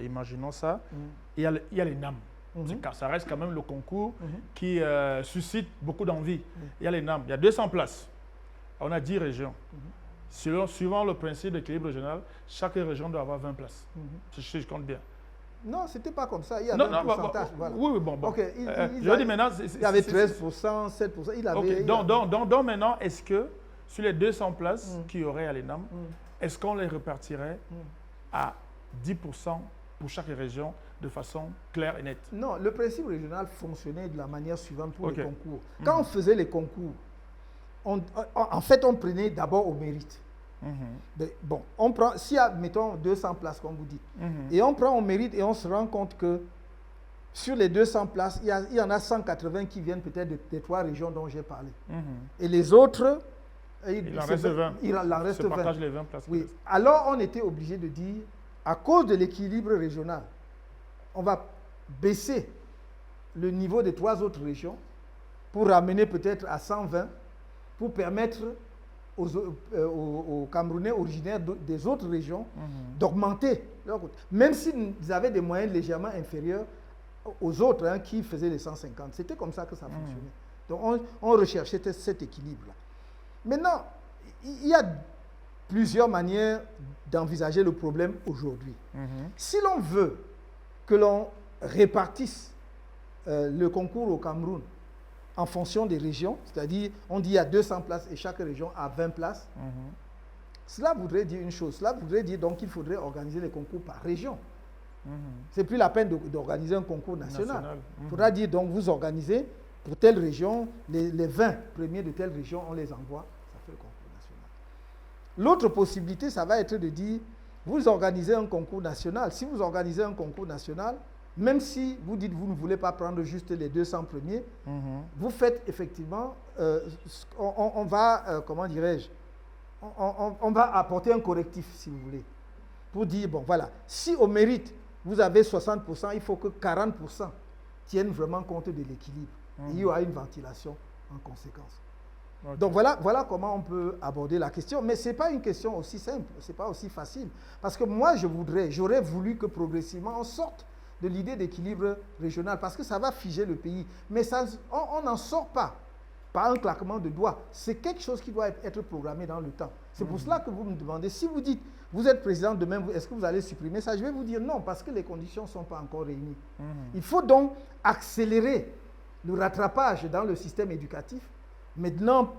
imaginons ça, il y a les NAM. Ça reste quand même le concours qui suscite beaucoup d'envie. Il y a les NAM, il y a 200 places. On a 10 régions. Suivant le principe d'équilibre régional, chaque région doit avoir 20 places. Je compte bien. Non, ce n'était pas comme ça. Il y avait un pourcentage. Voilà. Oui, bon. Okay. Je dis maintenant... Il y avait 13%, 7%. Il avait, okay. Donc maintenant, est-ce que sur les 200 places qu'il y aurait à l'ENAM, est-ce qu'on les répartirait à 10% pour chaque région de façon claire et nette? Non, le principe régional fonctionnait de la manière suivante pour les concours. Quand on faisait les concours, en fait, on prenait d'abord au mérite. Bon, on prend, s'il y a, mettons, 200 places, comme vous dites, et on prend au mérite et on se rend compte que sur les 200 places, il y en a 180 qui viennent peut-être des 3 régions dont j'ai parlé. Et les autres, il en reste 20. Il en reste 20. Partage les 20 places. Oui. Alors, on était obligé de dire, à cause de l'équilibre régional, on va baisser le niveau des 3 autres régions pour ramener peut-être à 120, pour permettre aux Camerounais originaires des autres régions d'augmenter leur coût. Même s'ils avaient des moyens légèrement inférieurs aux autres qui faisaient les 150. C'était comme ça que ça fonctionnait. Donc on recherchait cet équilibre-là. Maintenant, il y a plusieurs manières d'envisager le problème aujourd'hui. Si l'on veut que l'on répartisse le concours au Cameroun en fonction des régions, c'est-à-dire on dit il y a 200 places et chaque région a 20 places, cela voudrait dire une chose. Cela voudrait dire donc qu'il faudrait organiser les concours par région. C'est plus la peine d'organiser un concours national. Il faudra dire donc vous organisez pour telle région, les 20 premiers de telle région, on les envoie, ça fait le concours national. L'autre possibilité, ça va être de dire vous organisez un concours national. Si vous organisez un concours national, même si vous dites que vous ne voulez pas prendre juste les 200 premiers, vous faites effectivement, on va, comment dirais-je, on va apporter un correctif, si vous voulez, pour dire, bon voilà, si au mérite, vous avez 60%, il faut que 40% tiennent vraiment compte de l'équilibre. Il y aura une ventilation en conséquence. Donc voilà comment on peut aborder la question. Mais ce n'est pas une question aussi simple, ce n'est pas aussi facile. Parce que moi, j'aurais voulu que progressivement on sorte de l'idée d'équilibre régional, parce que ça va figer le pays. Mais ça, on n'en sort pas par un claquement de doigts. C'est quelque chose qui doit être programmé dans le temps. C'est pour cela que vous me demandez, si vous dites, vous êtes président demain, est-ce que vous allez supprimer ça? Je vais vous dire non, parce que les conditions ne sont pas encore réunies. Il faut donc accélérer le rattrapage dans le système éducatif. Maintenant,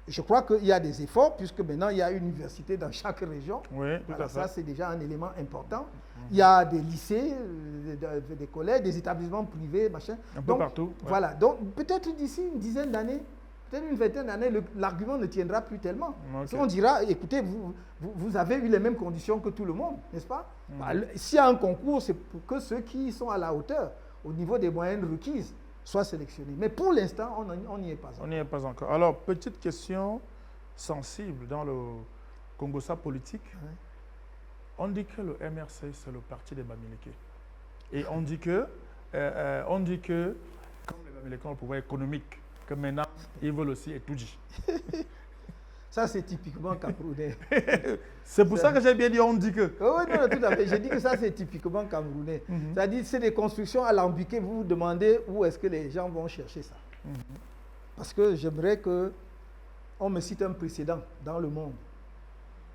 je crois qu'il y a des efforts, puisque maintenant, il y a une université dans chaque région. Oui, tout à fait. Ça, c'est déjà un élément important. Il y a des lycées, des collèges, des établissements privés, machin. Un peu partout. Ouais. Voilà. Donc, peut-être d'ici une dizaine d'années, peut-être une vingtaine d'années, l'argument ne tiendra plus tellement. Okay. On dira, écoutez, vous avez eu les mêmes conditions que tout le monde, n'est-ce pas? S'il y a un concours, c'est pour que ceux qui sont à la hauteur, au niveau des moyennes requises, soient sélectionnés. Mais pour l'instant, on n'y est pas encore. On n'y est pas encore. Alors, petite question sensible dans le Congo-Ça politique. On dit que le MRC, c'est le parti des Bamileke. Et on dit que, comme les Bamileke ont le pouvoir économique, que maintenant, ils veulent aussi Etouji. Ça, c'est typiquement camerounais. C'est pour ça que j'ai bien dit on dit que. Oui, non, tout à fait. J'ai dit que ça, c'est typiquement camerounais. C'est-à-dire, c'est des constructions alambiquées. Vous vous demandez où est-ce que les gens vont chercher ça. Parce que j'aimerais qu'on me cite un précédent dans le monde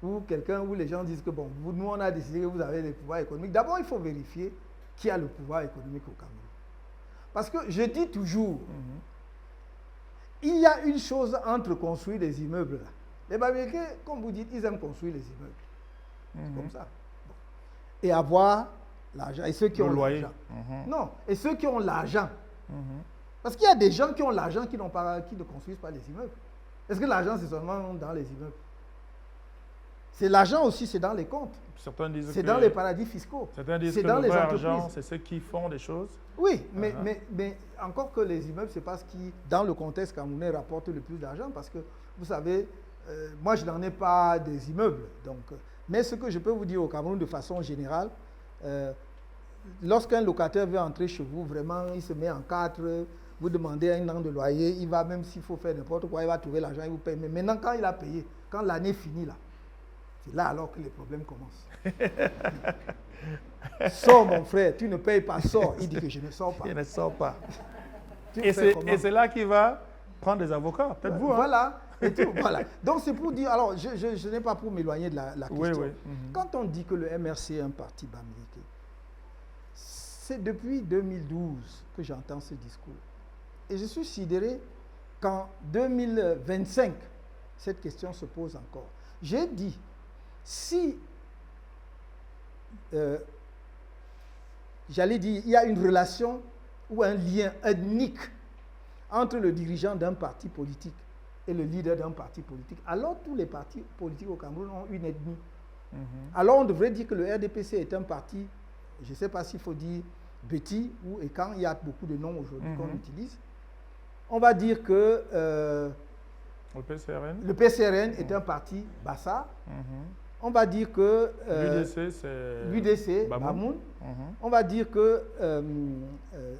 où les gens disent que, bon, nous, on a décidé que vous avez le pouvoir économique. D'abord, il faut vérifier qui a le pouvoir économique au Cameroun. Parce que je dis toujours, il y a une chose entre construire des immeubles là. Les Bamileke, comme vous dites, ils aiment construire les immeubles. C'est comme ça. Bon. Et avoir l'argent. Et ceux qui ont l'argent. Non, et ceux qui ont l'argent. Parce qu'il y a des gens qui ont l'argent qui ne construisent pas les immeubles. Est-ce que l'argent, c'est seulement dans les immeubles? C'est l'argent aussi, c'est dans les comptes. Certains disent c'est dans les paradis fiscaux. Certains disent c'est que dans le les vrai entreprises. argent, c'est ceux qui font des choses. Oui, mais encore que les immeubles, c'est pas ce qui, dans le contexte camerounais, rapporte le plus d'argent. Parce que, vous savez, moi, je n'en ai pas des immeubles. Donc, mais ce que je peux vous dire au Cameroun de façon générale, lorsqu'un locataire veut entrer chez vous, vraiment, il se met en quatre, vous demandez un an de loyer, il va, même s'il faut faire n'importe quoi, il va trouver l'argent, il vous paye. Mais maintenant, quand il a payé, quand l'année finit là, c'est là alors que les problèmes commencent. Sors mon frère, tu ne payes pas, sors. Il dit que je ne sors pas. Il ne sort pas. Et c'est là qu'il va prendre des avocats, peut-être vous. Hein? Voilà. Et tout, voilà. Donc c'est pour dire, alors je n'ai pas pour m'éloigner de la question. Oui. Quand on dit que le MRC est un parti Bamileke, c'est depuis 2012 que j'entends ce discours. Et je suis sidéré qu'en 2025, cette question se pose encore. J'ai dit, si, j'allais dire, il y a une relation ou un lien ethnique entre le dirigeant d'un parti politique et le leader d'un parti politique, alors tous les partis politiques au Cameroun ont une ethnie. Alors on devrait dire que le RDPC est un parti, je ne sais pas s'il faut dire Betty ou Ekan, il y a beaucoup de noms aujourd'hui qu'on utilise. On va dire que le PCRN est un parti Bassa. On va dire que l'UDC, Bamoun. On va dire que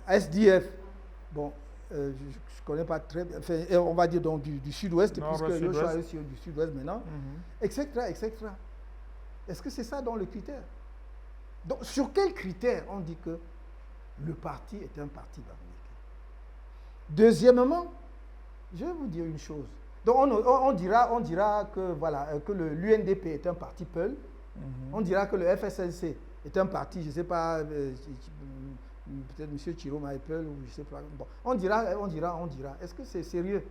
SDF, bon, je ne connais pas très bien, enfin, on va dire donc du sud-ouest, puisque le choix est du sud-ouest maintenant, etc., etc. Est-ce que c'est ça dans le critère? Donc, sur quel critère on dit que le parti est un parti Bamileke? Deuxièmement, je vais vous dire une chose. Donc, on dira que, voilà, que l'UNDP est un parti Peul. On dira que le FSLC est un parti, je ne sais pas, peut-être M. Chiroma et Peul, ou je ne sais pas. Bon, on dira. Est-ce que c'est sérieux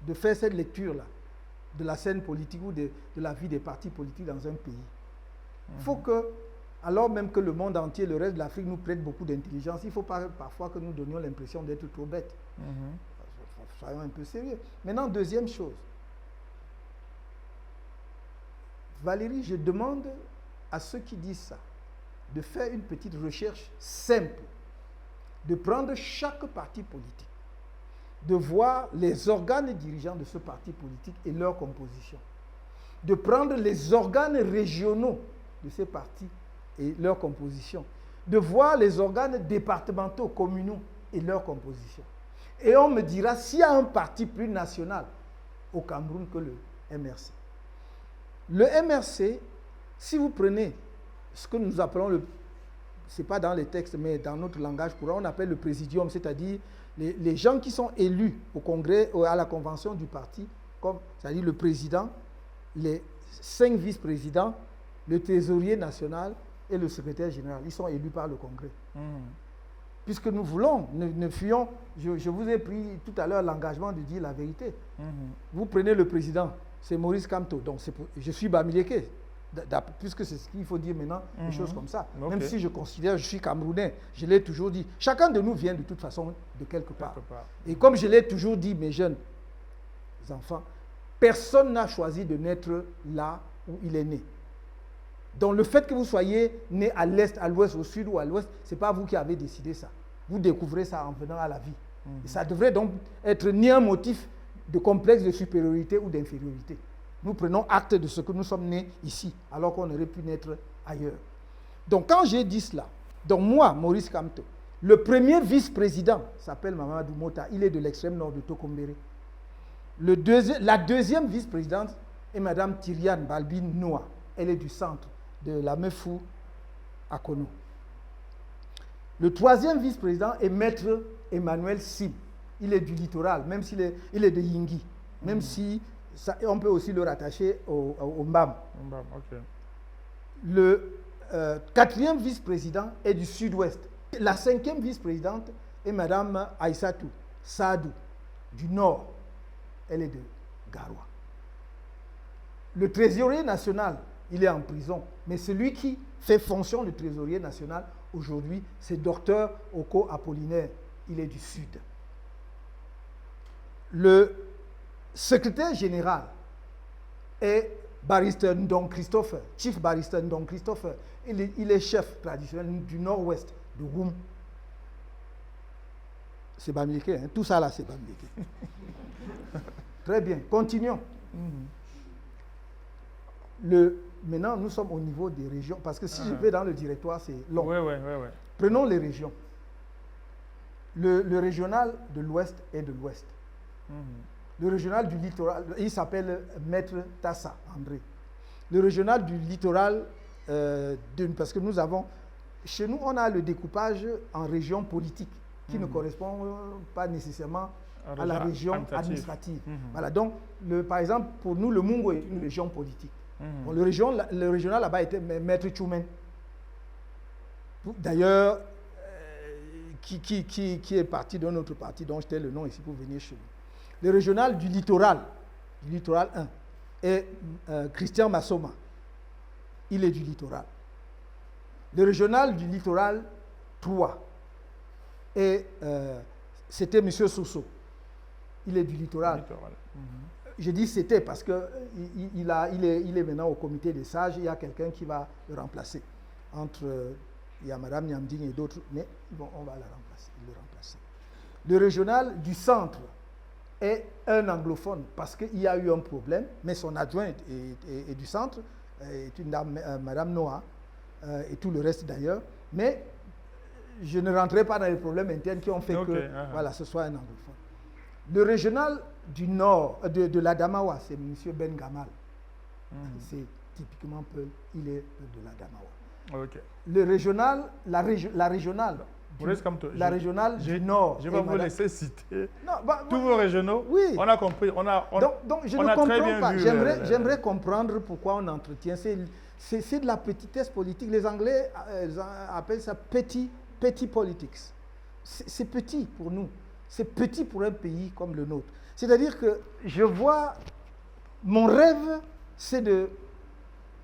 de faire cette lecture-là de la scène politique ou de la vie des partis politiques dans un pays? Il faut que, alors même que le monde entier, le reste de l'Afrique nous prête beaucoup d'intelligence, il faut parfois que nous donnions l'impression d'être trop bêtes. Soyons un peu sérieux. Maintenant, deuxième chose. Valérie, je demande à ceux qui disent ça de faire une petite recherche simple, de prendre chaque parti politique, de voir les organes dirigeants de ce parti politique et leur composition, de prendre les organes régionaux de ces partis et leur composition, de voir les organes départementaux, communaux et leur composition. Et on me dira s'il y a un parti plus national au Cameroun que le MRC. Le MRC, si vous prenez ce que nous appelons ce n'est pas dans les textes, mais dans notre langage courant, on appelle le présidium, c'est-à-dire les gens qui sont élus au congrès, à la convention du parti, c'est-à-dire le président, les 5 vice-présidents, le trésorier national et le secrétaire général. Ils sont élus par le congrès. Puisque nous voulons, ne fuyons, je vous ai pris tout à l'heure l'engagement de dire la vérité. Vous prenez le président, c'est Maurice Kamto, donc je suis Bamileke, puisque c'est ce qu'il faut dire maintenant, des choses comme ça. Même si je considère, je suis Camerounais, je l'ai toujours dit. Chacun de nous vient de toute façon de quelque part. Et comme je l'ai toujours dit, mes jeunes enfants, personne n'a choisi de naître là où il est né. Donc le fait que vous soyez né à l'est, à l'ouest, au sud ou à l'ouest, ce n'est pas vous qui avez décidé ça. Vous découvrez ça en venant à la vie. Et ça devrait donc être ni un motif de complexe de supériorité ou d'infériorité. Nous prenons acte de ce que nous sommes nés ici, alors qu'on aurait pu naître ailleurs. Donc, quand j'ai dit cela, donc moi, Maurice Kamto, le premier vice-président s'appelle Mamadou Mota, il est de l'extrême nord de Tokombéré. La deuxième vice-présidente est Mme Tyriane Balbine Noah, elle est du centre de la Mefou à Kono. Le troisième vice-président est Maître Emmanuel Sim, il est du littoral, même s'il est, il est de Yingui, même si on peut aussi le rattacher au Mbam. Ok. Le quatrième vice-président est du sud-ouest. La cinquième vice-présidente est Mme Aïssatou Sadou, du nord. Elle est de Garoua. Le trésorier national, il est en prison. Mais celui qui fait fonction de trésorier national aujourd'hui, c'est Dr Oko Apollinaire. Il est du sud. Le secrétaire général est Barrister Ndong Christopher, Chief Barrister Ndong Christopher. Il est chef traditionnel du nord-ouest de Roum. C'est Bamileke, hein? Tout ça là, c'est Bamileke. Très bien, continuons. Maintenant, nous sommes au niveau des régions, parce que si je vais dans le directoire, c'est long. Oui. Prenons les régions. Le régional de l'Ouest est de l'Ouest. Le régional du littoral, il s'appelle Maître Tassa André. Le régional du littoral, parce que nous avons, chez nous, on a le découpage en régions politiques qui ne correspond pas nécessairement à la région administrative. Voilà, donc, par exemple, pour nous, le Mungo est une région politique. Bon, le régional là-bas était Maître Choumen. D'ailleurs, qui est parti d'un autre parti, dont j'étais le nom ici pour venir chez nous. Le régional du littoral 1, est Christian Massoma. Il est du littoral. Le régional du littoral 3, c'était M. Sousso. Il est du littoral. Je dis c'était parce qu'il est maintenant au comité des sages. Il y a quelqu'un qui va le remplacer. Il y a Mme Niamding et d'autres, mais bon, on va le remplacer. Le régional du centre est un anglophone parce qu'il y a eu un problème, mais son adjoint est du centre, est une dame, Mme Noah, et tout le reste d'ailleurs. Mais je ne rentrerai pas dans les problèmes internes qui ont fait que voilà, ce soit un anglophone. Le régional du nord, de l'Adamawa, c'est M. Ben Gamal. C'est typiquement Peul, il est de l'Adamawa. Le régional, la régionale du nord. Je vais vous laisser citer tous vos régionaux. Oui. On a compris. Donc je ne comprends pas. J'aimerais comprendre pourquoi on entretient. C'est de la petitesse politique. Les Anglais appellent ça petty politics. C'est petit pour nous. C'est petit pour un pays comme le nôtre. C'est-à-dire que je vois, mon rêve, c'est de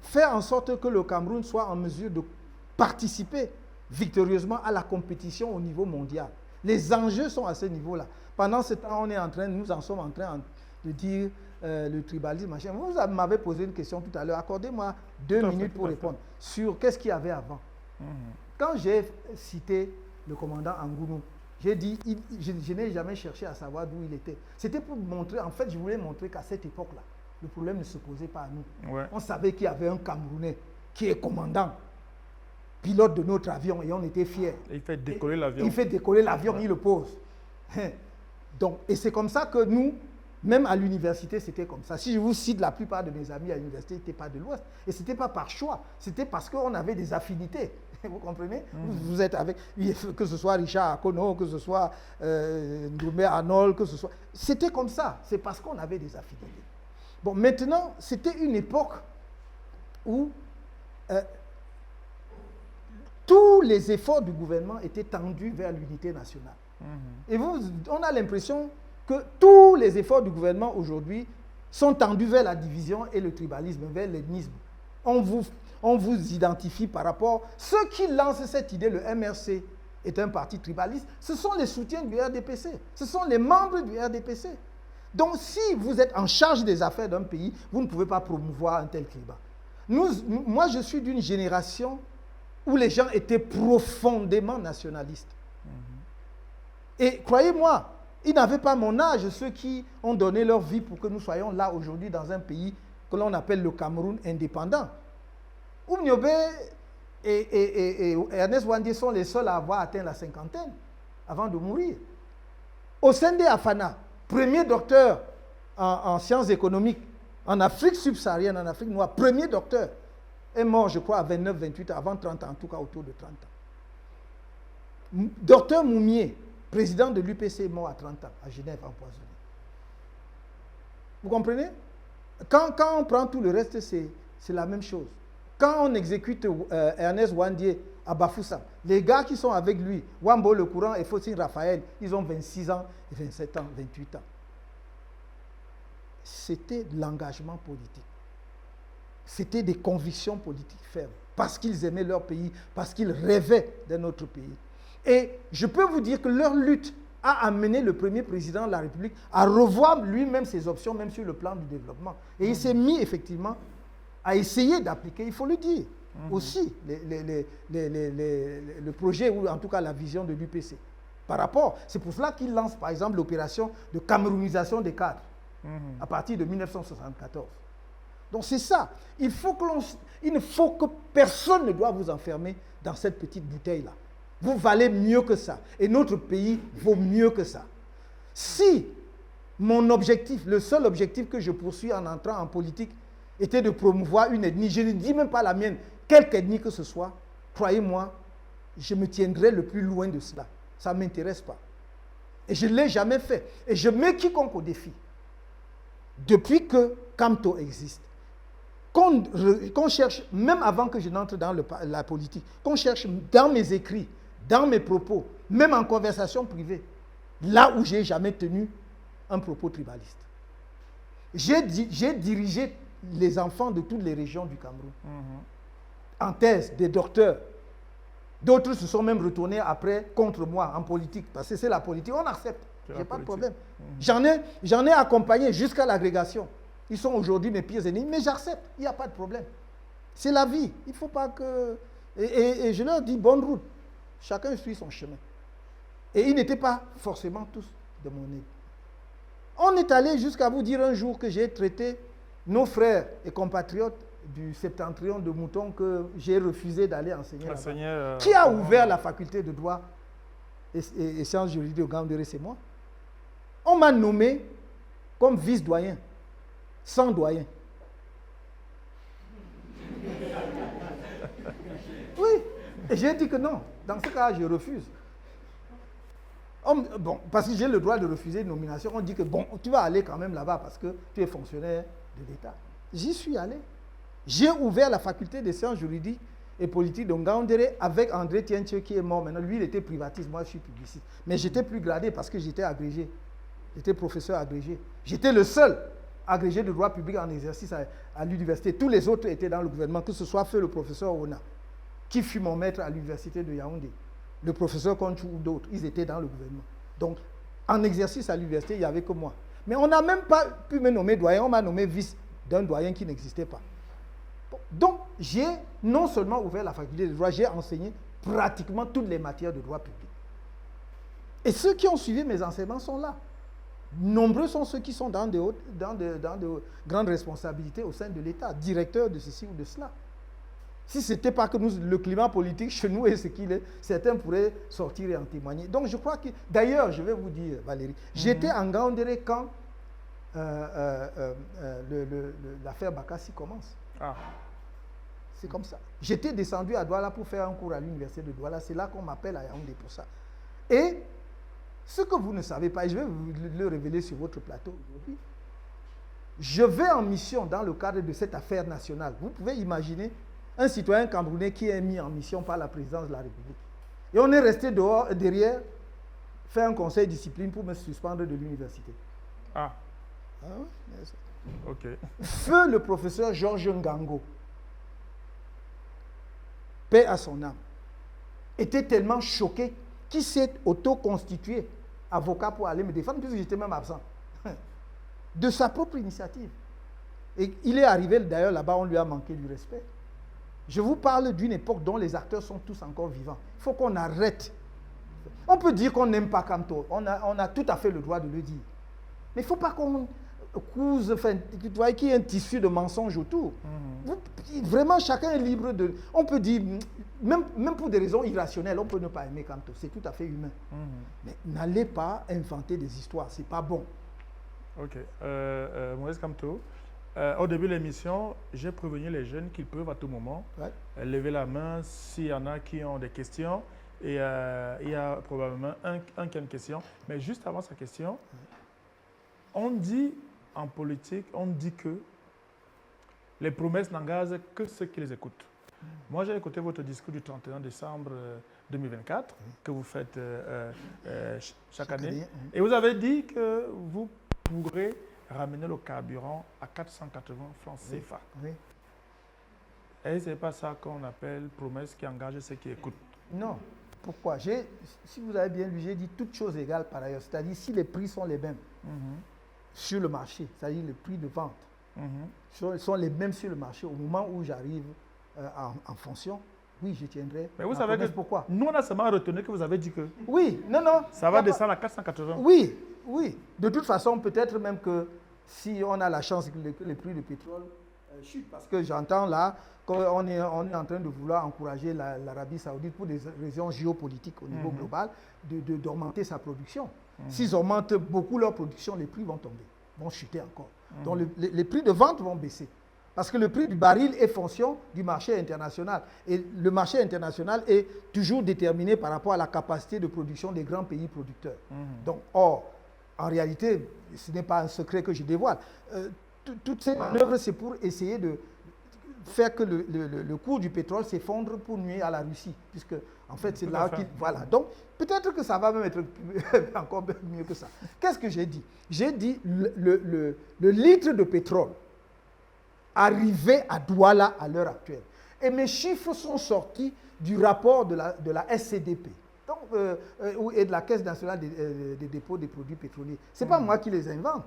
faire en sorte que le Cameroun soit en mesure de participer victorieusement à la compétition au niveau mondial. Les enjeux sont à ce niveau-là. Pendant ce temps, nous en sommes en train de dire le tribalisme, machin. Vous m'avez posé une question tout à l'heure. Accordez-moi 2 minutes pour répondre sur qu'est-ce qu'il y avait avant. Quand j'ai cité le commandant Angounou, j'ai dit, je n'ai jamais cherché à savoir d'où il était. C'était pour montrer, en fait, je voulais montrer qu'à cette époque-là, le problème ne se posait pas à nous. On savait qu'il y avait un Camerounais qui est commandant, pilote de notre avion, et on était fiers. Il fait décoller l'avion. Il fait décoller l'avion, il le pose. Donc, et c'est comme ça que nous, même à l'université, c'était comme ça. Si je vous cite la plupart de mes amis à l'université, ils n'étaient pas de l'Ouest. Et ce n'était pas par choix, c'était parce qu'on avait des affinités. Vous comprenez? Vous êtes avec, que ce soit Richard Akono, que ce soit Ndoumé Arnold, que ce soit... C'était comme ça, c'est parce qu'on avait des affinités. Bon, maintenant, c'était une époque où tous les efforts du gouvernement étaient tendus vers l'unité nationale. Et on a l'impression que tous les efforts du gouvernement aujourd'hui sont tendus vers la division et le tribalisme, vers l'ethnisme. On vous identifie par rapport... Ceux qui lancent cette idée, le MRC est un parti tribaliste, ce sont les soutiens du RDPC, ce sont les membres du RDPC. Donc si vous êtes en charge des affaires d'un pays, vous ne pouvez pas promouvoir un tel climat. Moi, je suis d'une génération où les gens étaient profondément nationalistes. Et croyez-moi, ils n'avaient pas mon âge, ceux qui ont donné leur vie pour que nous soyons là aujourd'hui dans un pays que l'on appelle le Cameroun indépendant. Oumniobé et Ernest Ouandie sont les seuls à avoir atteint la cinquantaine avant de mourir. Osende Afana, premier docteur en sciences économiques en Afrique subsaharienne, en Afrique noire, premier docteur, est mort, je crois, à 29, 28 ans, avant 30 ans, en tout cas autour de 30 ans. Docteur Moumier, président de l'UPC, est mort à 30 ans, à Genève, empoisonné. Vous comprenez? Quand on prend tout le reste, c'est la même chose. Quand on exécute Ernest Ouandie à Bafoussam, les gars qui sont avec lui, Wambo Le Courant et Faustine Raphaël, ils ont 26 ans, 27 ans, 28 ans. C'était de l'engagement politique. C'était des convictions politiques fermes, parce qu'ils aimaient leur pays, parce qu'ils rêvaient d'un autre pays. Et je peux vous dire que leur lutte a amené le premier président de la République à revoir lui-même ses options, même sur le plan du développement. Et il s'est mis effectivement à essayer d'appliquer, il faut le dire, aussi le projet, ou en tout cas la vision de l'UPC. Par rapport, c'est pour cela qu'il lance par exemple l'opération de camerounisation des cadres à partir de 1974. Donc c'est ça. Il ne faut que personne ne doit vous enfermer dans cette petite bouteille-là. Vous valez mieux que ça. Et notre pays vaut mieux que ça. Si mon objectif, le seul objectif que je poursuis en entrant en politique, était de promouvoir une ethnie, je ne dis même pas la mienne, quelque ethnie que ce soit, croyez-moi, je me tiendrai le plus loin de cela. Ça ne m'intéresse pas. Et je ne l'ai jamais fait. Et je mets quiconque au défi. Depuis que Camto existe, qu'on cherche, même avant que je n'entre dans la politique, qu'on cherche dans mes écrits, dans mes propos, même en conversation privée, là où je n'ai jamais tenu un propos tribaliste. J'ai dirigé les enfants de toutes les régions du Cameroun. En thèse, des docteurs. D'autres se sont même retournés après contre moi en politique, parce que c'est la politique, on accepte, je n'ai pas de problème. J'en ai accompagné jusqu'à l'agrégation. Ils sont aujourd'hui mes pires ennemis, mais j'accepte, il n'y a pas de problème. C'est la vie, il ne faut pas que... Et je leur dis bonne route, chacun suit son chemin. Et ils n'étaient pas forcément tous de mon aide. On est allé jusqu'à vous dire un jour que j'ai traité nos frères et compatriotes du septentrion de Mouton que j'ai refusé d'aller enseigner là-bas. Qui a ouvert la faculté de droit et sciences juridiques au Gandéré, c'est moi. On m'a nommé comme vice-doyen, sans doyen. Oui, et j'ai dit que non. Dans ce cas, je refuse. Bon, parce que j'ai le droit de refuser une nomination. On dit que bon, tu vas aller quand même là-bas parce que tu es fonctionnaire de l'État. J'y suis allé. J'ai ouvert la faculté des sciences juridiques et politiques de Ngaoundéré avec André Tienche qui est mort maintenant. Lui, il était privatiste, moi je suis publiciste. Mais j'étais plus gradé parce que j'étais agrégé. J'étais professeur agrégé. J'étais le seul agrégé de droit public en exercice à l'université. Tous les autres étaient dans le gouvernement, que ce soit feu le professeur Ona, qui fut mon maître à l'université de Yaoundé, le professeur Conchou ou d'autres, ils étaient dans le gouvernement. Donc, en exercice à l'université, il n'y avait que moi. Mais on n'a même pas pu me nommer doyen, on m'a nommé vice d'un doyen qui n'existait pas. Donc, j'ai non seulement ouvert la faculté de droit, j'ai enseigné pratiquement toutes les matières de droit public. Et ceux qui ont suivi mes enseignements sont là. Nombreux sont ceux qui sont dans de grandes responsabilités au sein de l'État, directeurs de ceci ou de cela. Si ce n'était pas que le climat politique chez nous est ce qu'il est, certains pourraient sortir et en témoigner. Donc je crois que, d'ailleurs, je vais vous dire, Valérie, j'étais en Ngaoundéré quand l'affaire Bakassi commence. Ah. C'est comme ça. J'étais descendu à Douala pour faire un cours à l'université de Douala. C'est là qu'on m'appelle à Yaoundé pour ça. Et ce que vous ne savez pas, et je vais vous le révéler sur votre plateau aujourd'hui, je vais en mission dans le cadre de cette affaire nationale. Vous pouvez imaginer un citoyen camerounais qui est mis en mission par la présidence de la République. Et on est resté derrière, faire un conseil de discipline pour me suspendre de l'université. Ah. Ah oui. Ok. Feu le professeur Georges Ngango, paix à son âme, était tellement choqué qu'il s'est auto-constitué avocat pour aller me défendre, puisque j'étais même absent, de sa propre initiative. Et il est arrivé d'ailleurs là-bas, on lui a manqué du respect. Je vous parle d'une époque dont les acteurs sont tous encore vivants. Il faut qu'on arrête. On peut dire qu'on n'aime pas Camto. On a tout à fait le droit de le dire. Mais il ne faut pas qu'on couse, enfin, tu vois, qu'il y ait un tissu de mensonges autour. Vraiment, chacun est libre de... On peut dire, même pour des raisons irrationnelles, on peut ne pas aimer Kamto. C'est tout à fait humain. Mais n'allez pas inventer des histoires. C'est pas bon. Ok. Maurice Kamto, au début de l'émission, j'ai prévenu les jeunes qu'ils peuvent à tout moment lever la main s'il y en a qui ont des questions. Et il y a probablement un qui a une question. Mais juste avant sa question, on dit en politique, on dit que les promesses n'engagent que ceux qui les écoutent. Moi, j'ai écouté votre discours du 31 décembre 2024 que vous faites chaque année. Et vous avez dit que vous pourrez ramener le carburant à 480 francs CFA. Oui. Et ce n'est pas ça qu'on appelle promesse qui engage ceux qui écoutent. Non. Pourquoi? Si vous avez bien lu, j'ai dit toutes choses égales par ailleurs. C'est-à-dire si les prix sont les mêmes sur le marché, c'est-à-dire les prix de vente sont les mêmes sur le marché au moment où j'arrive en fonction, oui, je tiendrai. Mais vous savez que pourquoi? Nous, on a seulement retenu que vous avez dit que oui, non. Ça va descendre à 480. Oui. De toute façon, peut-être même que si on a la chance que les prix du pétrole chutent, parce que j'entends là qu'on est en train de vouloir encourager l'Arabie Saoudite pour des raisons géopolitiques au niveau global, d'augmenter sa production. S'ils augmentent beaucoup leur production, les prix vont tomber, vont chuter encore. Donc les prix de vente vont baisser. Parce que le prix du baril est fonction du marché international. Et le marché international est toujours déterminé par rapport à la capacité de production des grands pays producteurs. Donc, en réalité, ce n'est pas un secret que je dévoile. Toutes ces manœuvres, c'est pour essayer de faire que le cours du pétrole s'effondre pour nuire à la Russie. Puisque, en fait, c'est là qu'il... Voilà. Donc, peut-être que ça va même être encore mieux que ça. Qu'est-ce que j'ai dit? J'ai dit le litre de pétrole arrivé à Douala à l'heure actuelle. Et mes chiffres sont sortis du rapport de la SCDP donc, et de la Caisse nationale des dépôts des produits pétroliers. Ce n'est pas moi qui les invente.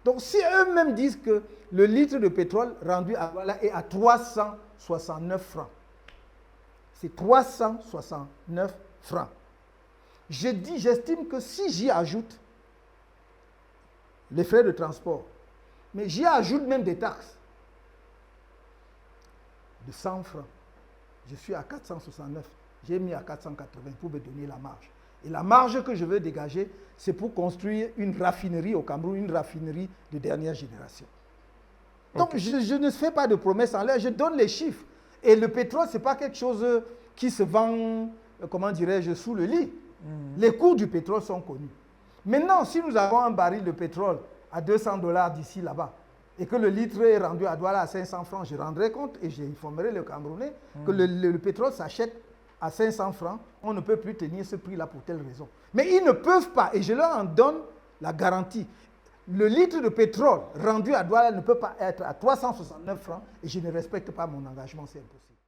Donc, si eux-mêmes disent que le litre de pétrole rendu à Douala est à 369 francs, c'est 369 francs. J'estime que si j'y ajoute les frais de transport, mais j'y ajoute même des taxes, de 100 francs. Je suis à 469. J'ai mis à 480 pour me donner la marge. Et la marge que je veux dégager, c'est pour construire une raffinerie au Cameroun, une raffinerie de dernière génération. Donc, je ne fais pas de promesses en l'air, je donne les chiffres. Et le pétrole, ce n'est pas quelque chose qui se vend, comment dirais-je, sous le lit. Les cours du pétrole sont connus. Maintenant, si nous avons un baril de pétrole à $200 d'ici là-bas, et que le litre est rendu à Douala à 500 francs, je rendrai compte et j'informerai le Camerounais que le pétrole s'achète à 500 francs. On ne peut plus tenir ce prix-là pour telle raison. Mais ils ne peuvent pas, et je leur en donne la garantie. Le litre de pétrole rendu à Douala ne peut pas être à 369 francs et je ne respecte pas mon engagement, c'est impossible.